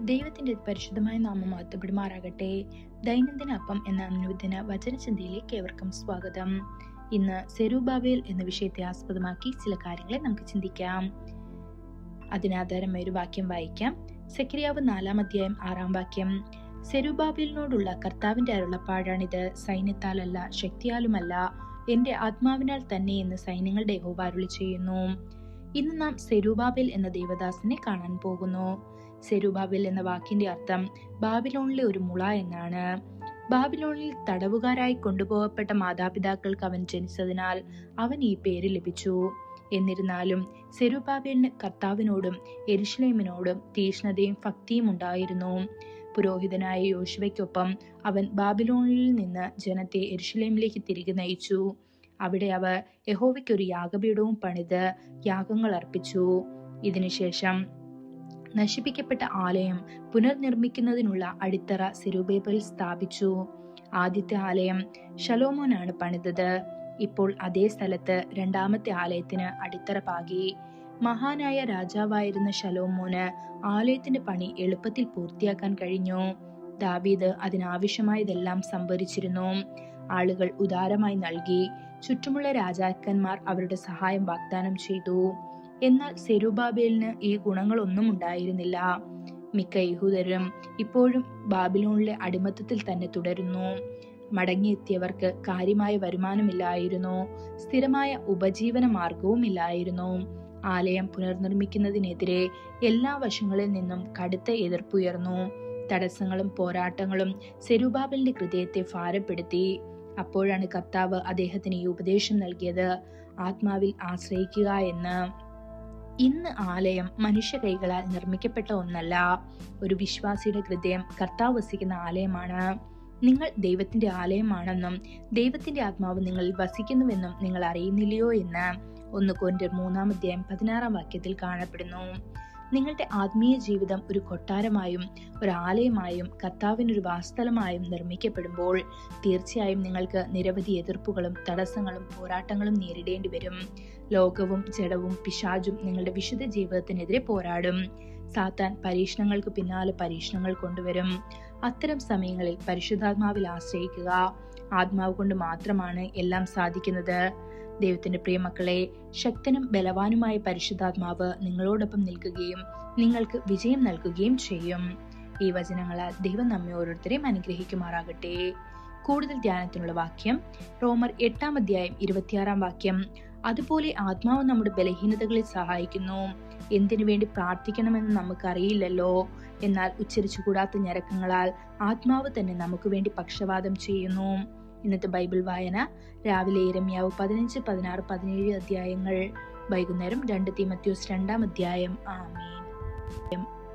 ദൈവത്തിന്റെ പരിശുദ്ധമായ നാമം മഹത്വപ്പെടുമാറാകട്ടെ. ദൈനംദിന അപ്പം എന്ന അനുദിന വചനചിന്തയിലേക്ക് ഏവർക്കും സ്വാഗതം. ഇന്ന് സെരുബാബേൽ എന്ന വിഷയത്തെ ആസ്പദമാക്കി ചില കാര്യങ്ങളെ നമുക്ക് ചിന്തിക്കാം. അതിനാധാരമായ ഒരു വാക്യം വായിക്കാം. സെഖര്യാവ് 4-ാം അധ്യായം 6-ാം വാക്യം. സെരുബാബേലിനോടുള്ള കർത്താവിന്റെ അരുളപ്പാടാണിത്, സൈന്യത്താലല്ല ശക്തിയാലുമല്ല, എന്റെ ആത്മാവിനാൽ തന്നെ എന്ന് സൈന്യങ്ങളുടെ യഹോവ അരുളി ചെയ്യുന്നു. ഇന്ന് നാം സെരുബാബേൽ എന്ന ദേവദാസനെ കാണാൻ പോകുന്നു. സെരുബാബേൽ എന്ന വാക്കിന്റെ അർത്ഥം ബാബിലോണിലെ ഒരു മുള എന്നാണ്. ബാബിലോണിൽ തടവുകാരായി കൊണ്ടുപോകപ്പെട്ട മാതാപിതാക്കൾക്ക് അവൻ ജനിച്ചതിനാൽ അവൻ ഈ പേര് ലഭിച്ചു. എന്നിരുന്നാലും സെരുബാബേലിന് കർത്താവിനോടും യെരുശലേമിനോടും തീക്ഷ്ണതയും ഭക്തിയും ഉണ്ടായിരുന്നു. പുരോഹിതനായ യോശുവയ്ക്കൊപ്പം അവൻ ബാബിലോണിൽ നിന്ന് ജനത്തെ യെരുശലേമിലേക്ക് തിരികെ നയിച്ചു. അവിടെ അവർ യഹോവയ്ക്കൊരു യാഗപീഠവും പണിത് യാഗങ്ങൾ അർപ്പിച്ചു. ഇതിനുശേഷം നശിപ്പിക്കപ്പെട്ട ആലയം പുനർനിർമ്മിക്കുന്നതിനുള്ള അടിത്തറ സെരുബാബേൽ സ്ഥാപിച്ചു. ആദ്യത്തെ ആലയം ശലോമോനാണ് പണിതത്. ഇപ്പോൾ അതേ സ്ഥലത്ത് രണ്ടാമത്തെ ആലയത്തിന് അടിത്തറ പാകി. മഹാനായ രാജാവായിരുന്ന ശലോമോന് ആലയത്തിന്റെ പണി എളുപ്പത്തിൽ പൂർത്തിയാക്കാൻ കഴിഞ്ഞു. ദാവീദ് അതിനാവശ്യമായതെല്ലാം സംഭരിച്ചിരുന്നു. ആളുകൾ ഉദാരമായി നൽകി. ചുറ്റുമുള്ള രാജാക്കന്മാർ അവരുടെ സഹായം വാഗ്ദാനം ചെയ്തു. എന്നാൽ സെരുബാബേലിന് ഈ ഗുണങ്ങളൊന്നും ഉണ്ടായിരുന്നില്ല. മിക്ക യഹൂദരും ഇപ്പോഴും ബാബിലോണിലെ അടിമത്തത്തിൽ തന്നെ തുടരുന്നു. മടങ്ങിയെത്തിയവർക്ക് കാര്യമായ വരുമാനമില്ലായിരുന്നു. സ്ഥിരമായ ഉപജീവന മാർഗവും ഇല്ലായിരുന്നു. ആലയം പുനർനിർമ്മിക്കുന്നതിനെതിരെ എല്ലാ വശങ്ങളിൽ നിന്നും കടുത്ത എതിർപ്പുയർന്നു. തടസ്സങ്ങളും പോരാട്ടങ്ങളും സെരുബാബേലിന്റെ ഹൃദയത്തെ ഭാരപ്പെടുത്തി. അപ്പോഴാണ് കർത്താവ് അദ്ദേഹത്തിന് ഈ ഉപദേശം നൽകിയത്, ആത്മാവിൽ ആശ്രയിക്കുക എന്ന്. ഇന്ന് ആലയം മനുഷ്യ കൈകളാൽ നിർമ്മിക്കപ്പെട്ട ഒന്നല്ല. ഒരു വിശ്വാസിയുടെ ഹൃദയം കർത്താവ് വസിക്കുന്ന ആലയമാണ്. നിങ്ങൾ ദൈവത്തിന്റെ ആലയമാണെന്നും ദൈവത്തിന്റെ ആത്മാവ് നിങ്ങളിൽ വസിക്കുന്നുവെന്നും നിങ്ങൾ അറിയുന്നില്ലയോ എന്ന് 1 കൊരിന്ത്യർ 3-ാം അധ്യായം 16-ാം വാക്യത്തിൽ കാണപ്പെടുന്നു. നിങ്ങളുടെ ആത്മീയ ജീവിതം ഒരു കൊട്ടാരമായും ഒരു ആലയമായും കർത്താവിനൊരു വാസസ്ഥലമായും നിർമ്മിക്കപ്പെടുമ്പോൾ തീർച്ചയായും നിങ്ങൾക്ക് നിരവധി എതിർപ്പുകളും തടസ്സങ്ങളും പോരാട്ടങ്ങളും നേരിടേണ്ടി വരും. ലോകവും ജഡവും പിശാചും നിങ്ങളുടെ വിശുദ്ധ ജീവിതത്തിനെതിരെ പോരാടും. സാത്താൻ പരീക്ഷണങ്ങൾക്ക് പിന്നാലെ പരീക്ഷണങ്ങൾ കൊണ്ടുവരും. അത്തരം സമയങ്ങളിൽ പരിശുദ്ധാത്മാവിൽ ആശ്രയിക്കുക. ആത്മാവ് കൊണ്ട് മാത്രമാണ് എല്ലാം സാധിക്കുന്നത്. ദൈവത്തിന്റെ പ്രിയമക്കളെ, ശക്തനും ബലവാനുമായ പരിശുദ്ധാത്മാവ് നിങ്ങളോടൊപ്പം നിൽക്കുകയും നിങ്ങൾക്ക് വിജയം നൽകുകയും ചെയ്യും. ഈ വചനങ്ങളാൽ ദൈവം നമ്മെ ഓരോരുത്തരെയും അനുഗ്രഹിക്കുമാറാകട്ടെ. കൂടുതൽ ധ്യാനത്തിനുള്ള വാക്യം റോമർ 8-ാം അധ്യായം 26-ാം വാക്യം. അതുപോലെ ആത്മാവ് നമ്മുടെ ബലഹീനതകളിൽ സഹായിക്കുന്നു. എന്തിനു വേണ്ടി പ്രാർത്ഥിക്കണമെന്ന് നമുക്കറിയില്ലല്ലോ, എന്നാൽ ഉച്ചരിച്ചുകൂടാത്ത ഞരക്കങ്ങളാൽ ആത്മാവ് തന്നെ നമുക്ക് വേണ്ടി പക്ഷവാദം ചെയ്യുന്നു. ഇന്നത്തെ ബൈബിൾ വായന രാവിലെ യിരെമ്യാവ് 15, 16, 17 അധ്യായങ്ങൾ. വൈകുന്നേരം 2 തീമോഥെയോസ് 2-ാം അധ്യായം. ആമേൻ.